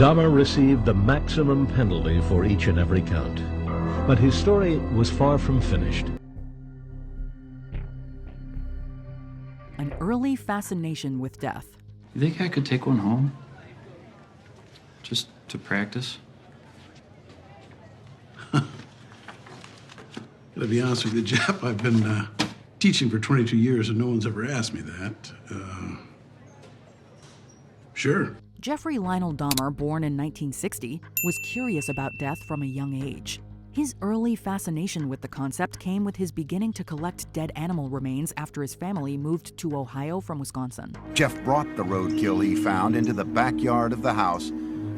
Dahmer received the maximum penalty for each and every count. But his story was far from finished. An early fascination with death. You think I could take one home? Just to practice? To be honest with you, Jeff, I've been teaching for 22 years and no one's ever asked me that. Sure. Jeffrey Lionel Dahmer, born in 1960, was curious about death from a young age. His early fascination with the concept came with his beginning to collect dead animal remains after his family moved to Ohio from Wisconsin. Jeff brought the roadkill he found into the backyard of the house,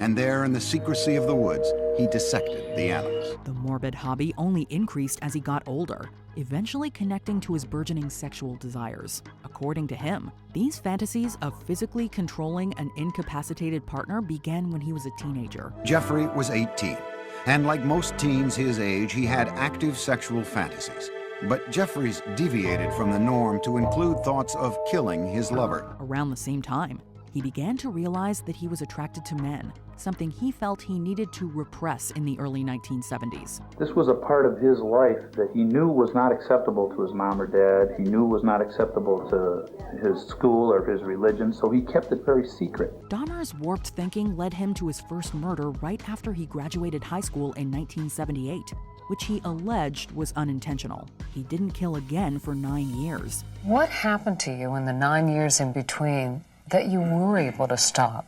and there in the secrecy of the woods, he dissected the animals. The morbid hobby only increased as he got older, eventually connecting to his burgeoning sexual desires. According to him, these fantasies of physically controlling an incapacitated partner began when he was a teenager. Jeffrey was 18, and like most teens his age, he had active sexual fantasies. But Jeffrey's deviated from the norm to include thoughts of killing his lover. Around the same time, he began to realize that he was attracted to men, something he felt he needed to repress in the early 1970s. This was a part of his life that he knew was not acceptable to his mom or dad. He knew was not acceptable to his school or his religion, so he kept it very secret. Dahmer's warped thinking led him to his first murder right after he graduated high school in 1978, which he alleged was unintentional. He didn't kill again for 9 years. What happened to you in the 9 years in between that you were able to stop,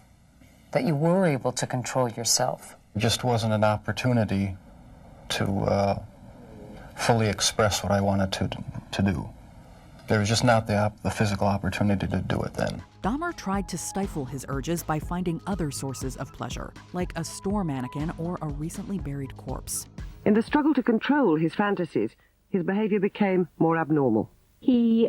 that you were able to control yourself? It just wasn't an opportunity to fully express what I wanted to do. There was just not the physical opportunity to do it then. Dahmer tried to stifle his urges by finding other sources of pleasure, like a store mannequin or a recently buried corpse. In the struggle to control his fantasies, his behavior became more abnormal. He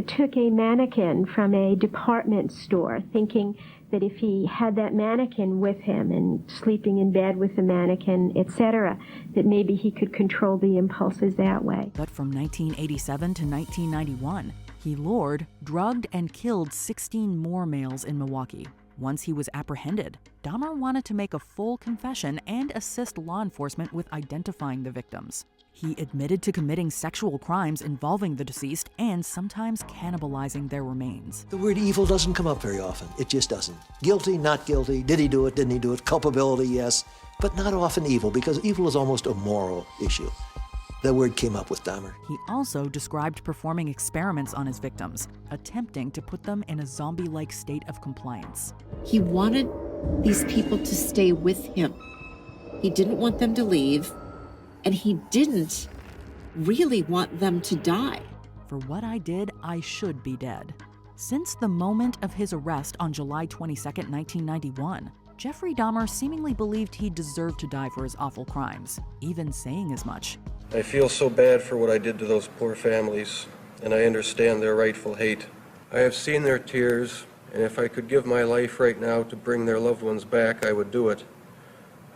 took a mannequin from a department store, thinking that if he had that mannequin with him and sleeping in bed with the mannequin, etc., that maybe he could control the impulses that way. But from 1987 to 1991, he lured, drugged, and killed 16 more males in Milwaukee. Once he was apprehended, Dahmer wanted to make a full confession and assist law enforcement with identifying the victims. He admitted to committing sexual crimes involving the deceased and sometimes cannibalizing their remains. The word evil doesn't come up very often. It just doesn't. Guilty, not guilty. Did he do it, didn't he do it? Culpability, yes. But not often evil, because evil is almost a moral issue. That word came up with Dahmer. He also described performing experiments on his victims, attempting to put them in a zombie-like state of compliance. He wanted these people to stay with him. He didn't want them to leave, and he didn't really want them to die. For what I did, I should be dead. Since the moment of his arrest on July 22, 1991, Jeffrey Dahmer seemingly believed he deserved to die for his awful crimes, even saying as much. I feel so bad for what I did to those poor families, and I understand their rightful hate. I have seen their tears, and if I could give my life right now to bring their loved ones back, I would do it.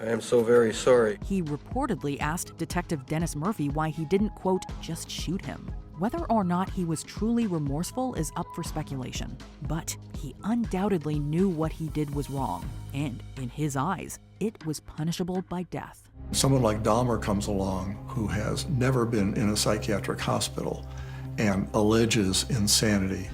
I am so very sorry. He reportedly asked Detective Dennis Murphy why he didn't, quote, just shoot him. Whether or not he was truly remorseful is up for speculation, but he undoubtedly knew what he did was wrong, and in his eyes, it was punishable by death. Someone like Dahmer comes along who has never been in a psychiatric hospital and alleges insanity.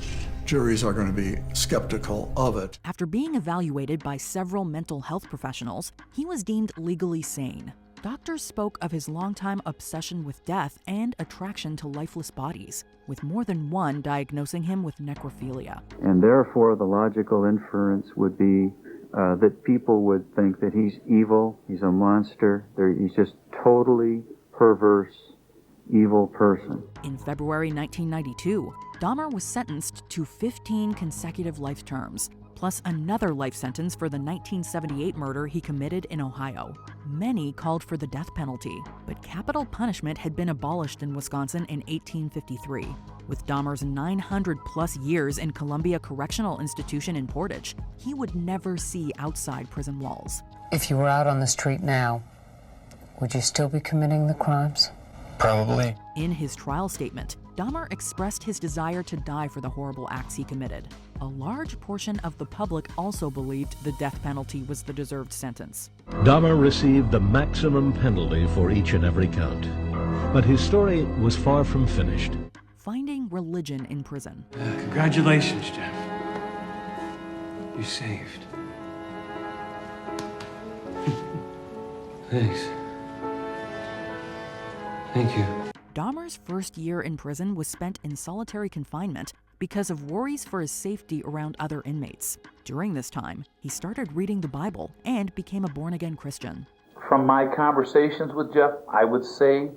Juries are going to be skeptical of it. After being evaluated by several mental health professionals, he was deemed legally sane. Doctors spoke of his longtime obsession with death and attraction to lifeless bodies, with more than one diagnosing him with necrophilia. And therefore, the logical inference would be that people would think that he's evil, he's a monster, he's just totally perverse, evil person. In February 1992, Dahmer was sentenced to 15 consecutive life terms, plus another life sentence for the 1978 murder he committed in Ohio. Many called for the death penalty, but capital punishment had been abolished in Wisconsin in 1853. With Dahmer's 900-plus years in Columbia Correctional Institution in Portage, he would never see outside prison walls. If you were out on the street now, would you still be committing the crimes? Probably. In his trial statement, Dahmer expressed his desire to die for the horrible acts he committed. A large portion of the public also believed the death penalty was the deserved sentence. Dahmer received the maximum penalty for each and every count. But his story was far from finished. Finding religion in prison. Congratulations, Jeff. You're saved. Thanks. Thank you. Dahmer's first year in prison was spent in solitary confinement because of worries for his safety around other inmates. During this time, he started reading the Bible and became a born-again Christian. From my conversations with Jeff, I would say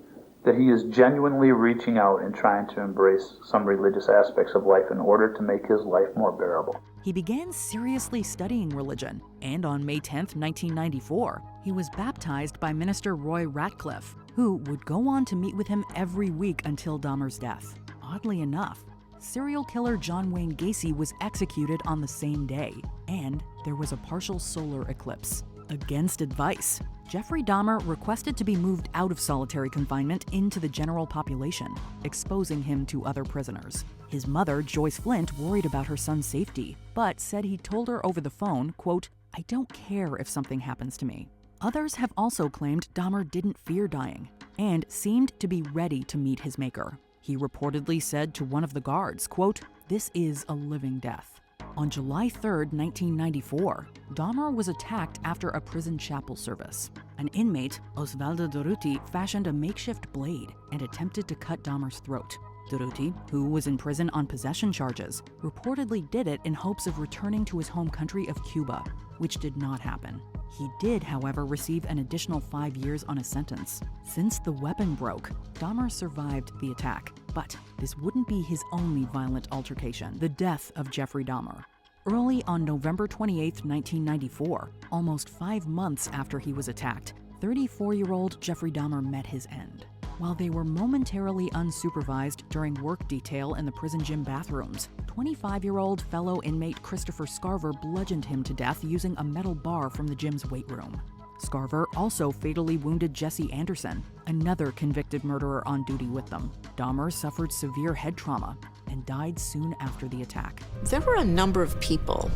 that he is genuinely reaching out and trying to embrace some religious aspects of life in order to make his life more bearable. He began seriously studying religion, and on May 10, 1994, he was baptized by Minister Roy Ratcliffe, who would go on to meet with him every week until Dahmer's death. Oddly enough, serial killer John Wayne Gacy was executed on the same day, and there was a partial solar eclipse. Against advice, Jeffrey Dahmer requested to be moved out of solitary confinement into the general population, exposing him to other prisoners. His mother, Joyce Flint, worried about her son's safety, but said he told her over the phone, quote, "I don't care if something happens to me." Others have also claimed Dahmer didn't fear dying and seemed to be ready to meet his maker. He reportedly said to one of the guards, quote, "This is a living death." On July 3, 1994, Dahmer was attacked after a prison chapel service. An inmate, Osvaldo Durruti, fashioned a makeshift blade and attempted to cut Dahmer's throat. Durruti, who was in prison on possession charges, reportedly did it in hopes of returning to his home country of Cuba, which did not happen. He did, however, receive an additional 5 years on his sentence. Since the weapon broke, Dahmer survived the attack, but this wouldn't be his only violent altercation. The death of Jeffrey Dahmer. Early on November 28, 1994, almost 5 months after he was attacked, 34-year-old Jeffrey Dahmer met his end. While they were momentarily unsupervised during work detail in the prison gym bathrooms, 25-year-old fellow inmate Christopher Scarver bludgeoned him to death using a metal bar from the gym's weight room. Scarver also fatally wounded Jesse Anderson, another convicted murderer on duty with them. Dahmer suffered severe head trauma and died soon after the attack. There were a number of people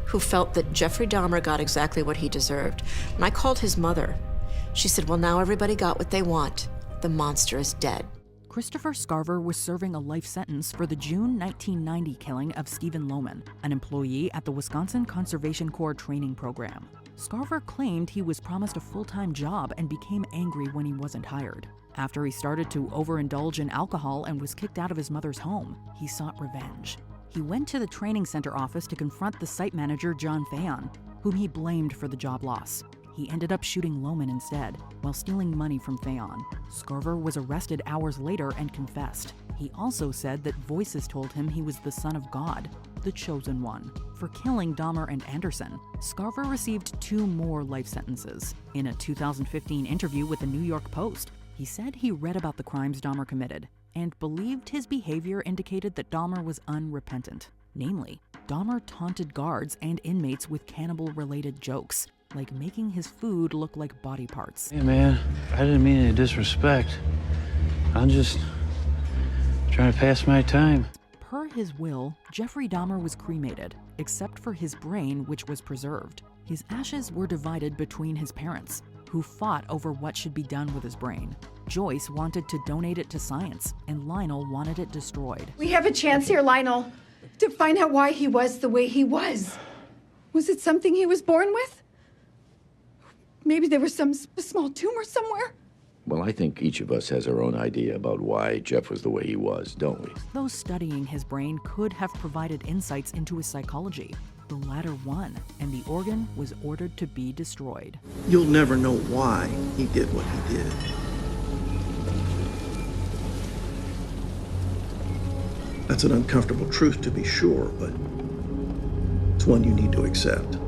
who felt that Jeffrey Dahmer got exactly what he deserved. When I called his mother, she said, "Well, now everybody got what they want. The monster is dead." Christopher Scarver was serving a life sentence for the June 1990 killing of Stephen Lohman, an employee at the Wisconsin Conservation Corps training program. Scarver claimed he was promised a full-time job and became angry when he wasn't hired. After he started to overindulge in alcohol and was kicked out of his mother's home, he sought revenge. He went to the training center office to confront the site manager, John Fayon, whom he blamed for the job loss. He ended up shooting Lohman instead, while stealing money from Fayon. Scarver was arrested hours later and confessed. He also said that voices told him he was the son of God, the chosen one. For killing Dahmer and Anderson, Scarver received 2 more life sentences. In a 2015 interview with the New York Post, he said he read about the crimes Dahmer committed and believed his behavior indicated that Dahmer was unrepentant. Namely, Dahmer taunted guards and inmates with cannibal-related jokes, like making his food look like body parts. Hey man, I didn't mean any disrespect. I'm just trying to pass my time. Per his will, Jeffrey Dahmer was cremated, except for his brain, which was preserved. His ashes were divided between his parents, who fought over what should be done with his brain. Joyce wanted to donate it to science, and Lionel wanted it destroyed. We have a chance here, Lionel, to find out why he was the way he was. Was it something he was born with? Maybe there was some small tumor somewhere? Well, I think each of us has our own idea about why Jeff was the way he was, don't we? Those studying his brain could have provided insights into his psychology. The latter won, and the organ was ordered to be destroyed. You'll never know why he did what he did. That's an uncomfortable truth, to be sure, but it's one you need to accept.